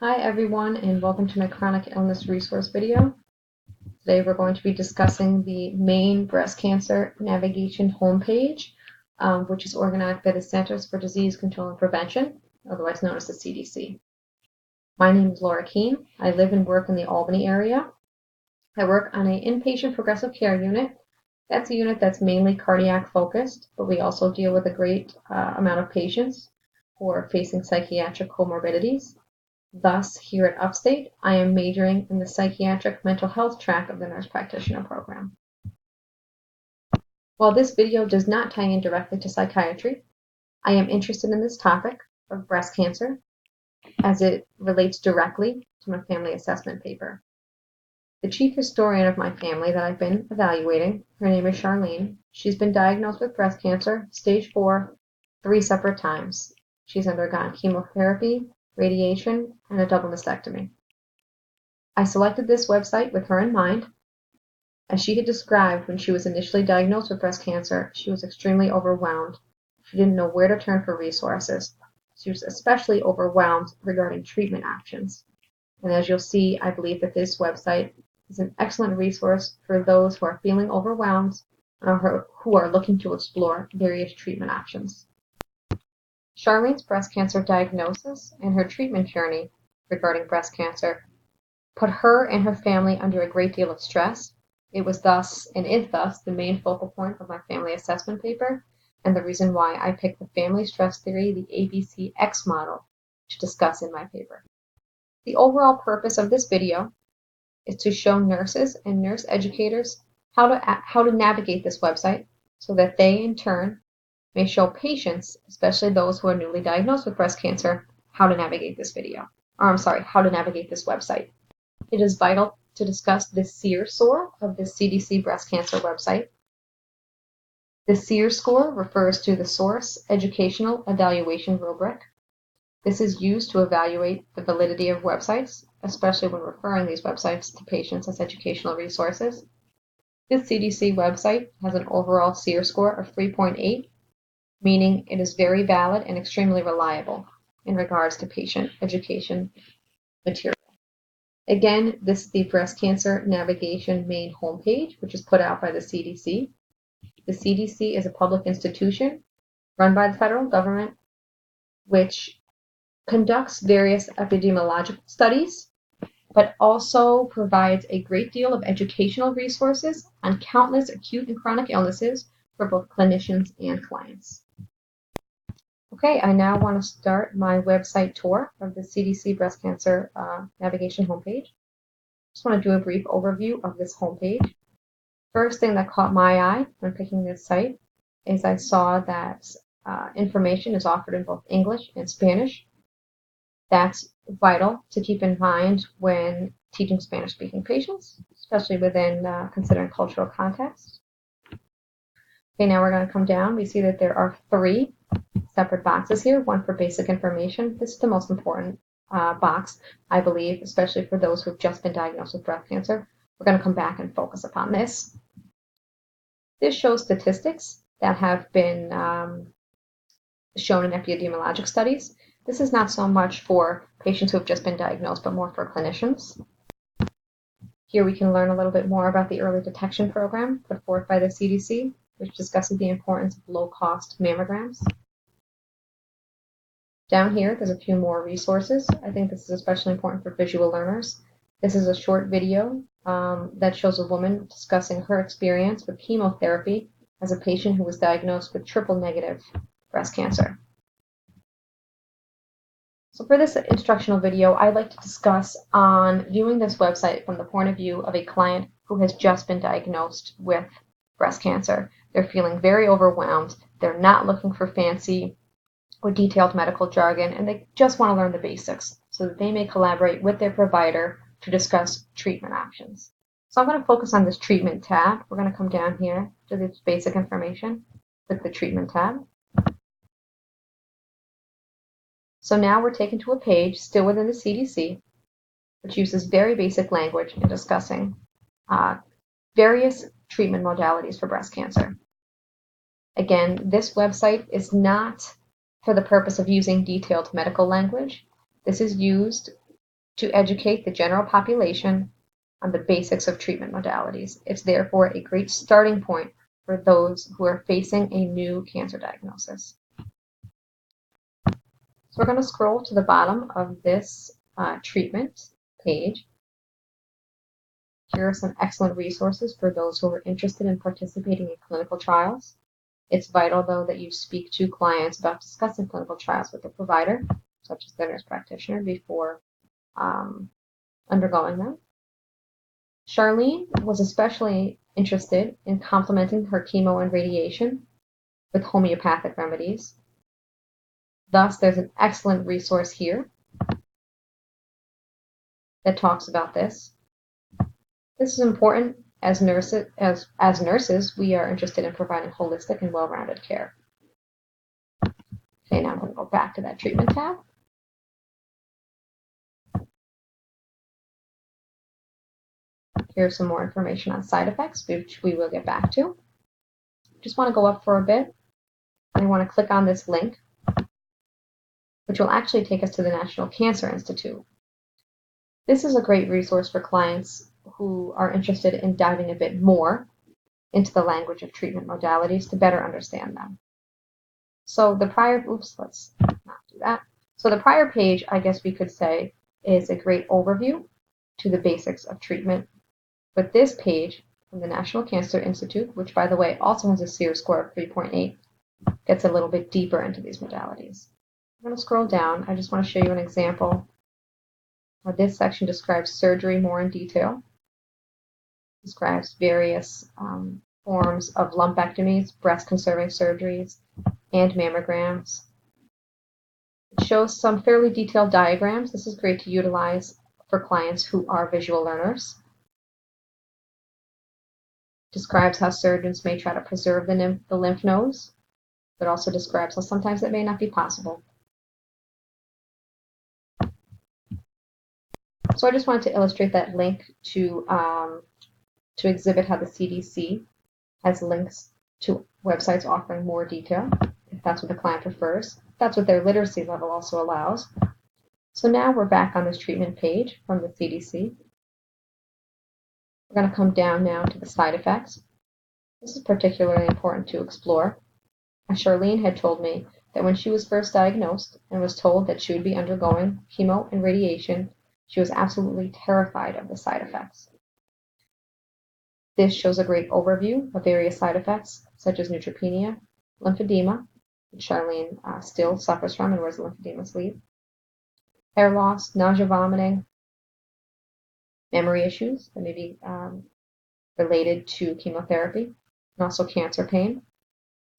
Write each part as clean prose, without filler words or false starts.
Hi everyone, and welcome to my chronic illness resource video. Today we're going to be discussing the Maine Breast Cancer Navigation homepage, which is organized by the Centers for Disease Control and Prevention, otherwise known as the CDC. My name is Laura Keane. I live and work in the Albany area. I work on an inpatient progressive care unit. That's a unit that's mainly cardiac focused, but we also deal with a great amount of patients who are facing psychiatric comorbidities. Thus, here at Upstate, I am majoring in the psychiatric mental health track of the nurse practitioner program. While this video does not tie in directly to psychiatry, I am interested in this topic of breast cancer as it relates directly to my family assessment paper. The chief historian of my family that I've been evaluating, her name is Charlene. She's been diagnosed with breast cancer, stage 4, 3 separate times. She's undergone chemotherapy, radiation, and a double mastectomy. I selected this website with her in mind. As she had described when she was initially diagnosed with breast cancer, she was extremely overwhelmed. She didn't know where to turn for resources. She was especially overwhelmed regarding treatment options. And as you'll see, I believe that this website is an excellent resource for those who are feeling overwhelmed and who are looking to explore various treatment options. Charlene's breast cancer diagnosis and her treatment journey regarding breast cancer put her and her family under a great deal of stress. It was thus, and is thus, the main focal point of my family assessment paper, and the reason why I picked the family stress theory, the ABC-X model, to discuss in my paper. The overall purpose of this video is to show nurses and nurse educators how to navigate this website so that they, in turn, may show patients, especially those who are newly diagnosed with breast cancer, how to navigate this how to navigate this website. It is vital to discuss the SEER score of the CDC breast cancer website. The SEER score refers to the Source Educational Evaluation Rubric. This is used to evaluate the validity of websites, especially when referring these websites to patients as educational resources. This CDC website has an overall SEER score of 3.8, meaning it is very valid and extremely reliable in regards to patient education material. Again, this is the Breast Cancer Navigation Maine homepage, which is put out by the CDC. The CDC is a public institution run by the federal government, which conducts various epidemiological studies, but also provides a great deal of educational resources on countless acute and chronic illnesses for both clinicians and clients. Okay, I now want to start my website tour of the CDC Breast Cancer Navigation homepage. Just want to do a brief overview of this homepage. First thing that caught my eye when picking this site is I saw that information is offered in both English and Spanish. That's vital to keep in mind when teaching Spanish-speaking patients, especially within considering cultural context. Okay, now we're going to come down. We see that there are 3 separate boxes here, one for basic information. This is the most important box, I believe, especially for those who have just been diagnosed with breast cancer. We're going to come back and focus upon this. This shows statistics that have been shown in epidemiologic studies. This is not so much for patients who have just been diagnosed, but more for clinicians. Here we can learn a little bit more about the early detection program put forth by the CDC, which discusses the importance of low-cost mammograms. Down here, there's a few more resources. I think this is especially important for visual learners. This is a short video that shows a woman discussing her experience with chemotherapy as a patient who was diagnosed with triple-negative breast cancer. So for this instructional video, I'd like to discuss on viewing this website from the point of view of a client who has just been diagnosed with breast cancer. They're feeling very overwhelmed. They're not looking for fancy or detailed medical jargon, and they just want to learn the basics so that they may collaborate with their provider to discuss treatment options. So I'm going to focus on this treatment tab. We're going to come down here to this basic information with the treatment tab. So now we're taken to a page still within the CDC, which uses very basic language in discussing various treatment modalities for breast cancer. Again, this website is not for the purpose of using detailed medical language. This is used to educate the general population on the basics of treatment modalities. It's therefore a great starting point for those who are facing a new cancer diagnosis. So we're going to scroll to the bottom of this treatment page. Here are some excellent resources for those who are interested in participating in clinical trials. It's vital, though, that you speak to clients about discussing clinical trials with the provider, such as the nurse practitioner, before undergoing them. Charlene was especially interested in complementing her chemo and radiation with homeopathic remedies. Thus, there's an excellent resource here that talks about this. This is important as nurses, we are interested in providing holistic and well-rounded care. Okay, now I'm going to go back to that treatment tab. Here's some more information on side effects, which we will get back to. Just want to go up for a bit. I want to click on this link, which will actually take us to the National Cancer Institute. This is a great resource for clients who are interested in diving a bit more into the language of treatment modalities to better understand them. So the prior, let's not do that. So the prior page, I guess we could say, is a great overview to the basics of treatment. But this page from the National Cancer Institute, which by the way also has a Sears score of 3.8, gets a little bit deeper into these modalities. I'm going to scroll down. I just want to show you an example. This section describes surgery more in detail, describes various forms of lumpectomies, breast-conserving surgeries, and mammograms. It shows some fairly detailed diagrams. This is great to utilize for clients who are visual learners. Describes how surgeons may try to preserve the lymph nodes, but also describes how sometimes that may not be possible. So I just wanted to illustrate that link to exhibit how the CDC has links to websites offering more detail, if that's what the client prefers. That's what their literacy level also allows. So now we're back on this treatment page from the CDC. We're going to come down now to the side effects. This is particularly important to explore. As Charlene had told me that when she was first diagnosed and was told that she would be undergoing chemo and radiation, she was absolutely terrified of the side effects. This shows a great overview of various side effects, such as neutropenia, lymphedema, which Charlene still suffers from and wears a lymphedema sleeve, hair loss, nausea, vomiting, memory issues that may be related to chemotherapy, and also cancer pain.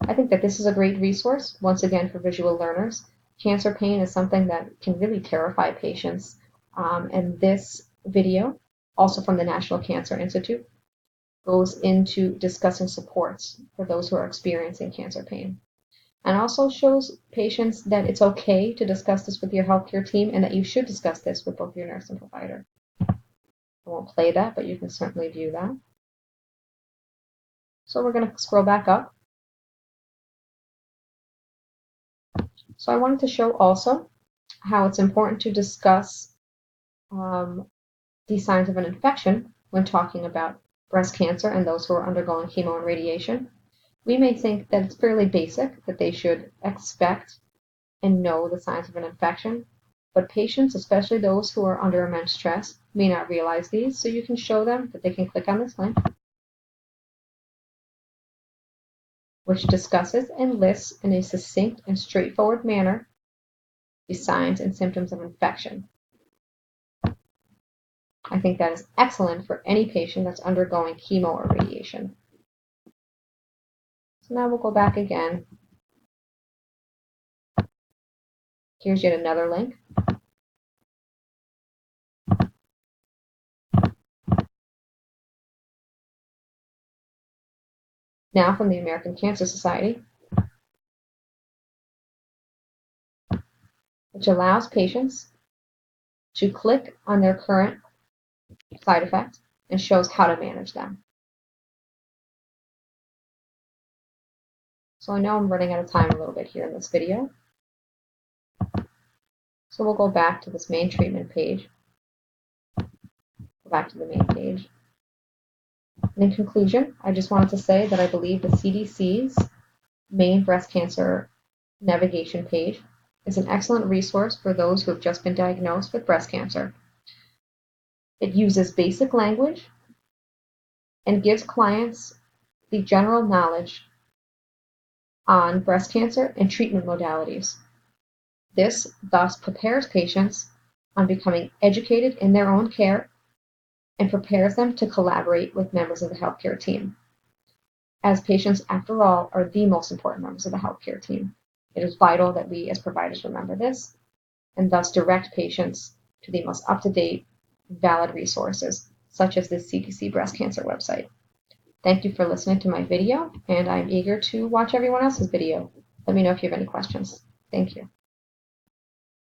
I think that this is a great resource, once again, for visual learners. Cancer pain is something that can really terrify patients. And this video, also from the National Cancer Institute, goes into discussing supports for those who are experiencing cancer pain. And also shows patients that it's okay to discuss this with your healthcare team and that you should discuss this with both your nurse and provider. I won't play that, but you can certainly view that. So we're going to scroll back up. So I wanted to show also how it's important to discuss these signs of an infection when talking about breast cancer and those who are undergoing chemo and radiation. We may think that it's fairly basic that they should expect and know the signs of an infection, but patients, especially those who are under immense stress, may not realize these, so you can show them that they can click on this link, which discusses and lists in a succinct and straightforward manner the signs and symptoms of infection. I think that is excellent for any patient that's undergoing chemo or radiation. So now we'll go back again. Here's yet another link. Now from the American Cancer Society, which allows patients to click on their current side effect and shows how to manage them. So I know I'm running out of time a little bit here in this video. So we'll go back to this main treatment page. back to the main page. And in conclusion, I just wanted to say that I believe the CDC's main breast cancer navigation page is an excellent resource for those who have just been diagnosed with breast cancer. It uses basic language and gives clients the general knowledge on breast cancer and treatment modalities. This thus prepares patients on becoming educated in their own care and prepares them to collaborate with members of the healthcare team. As patients, after all, are the most important members of the healthcare team, it is vital that we as providers remember this and thus direct patients to the most up-to-date, valid resources, such as the CDC breast cancer website. Thank you for listening to my video, and I'm eager to watch everyone else's video. Let me know if you have any questions. Thank you.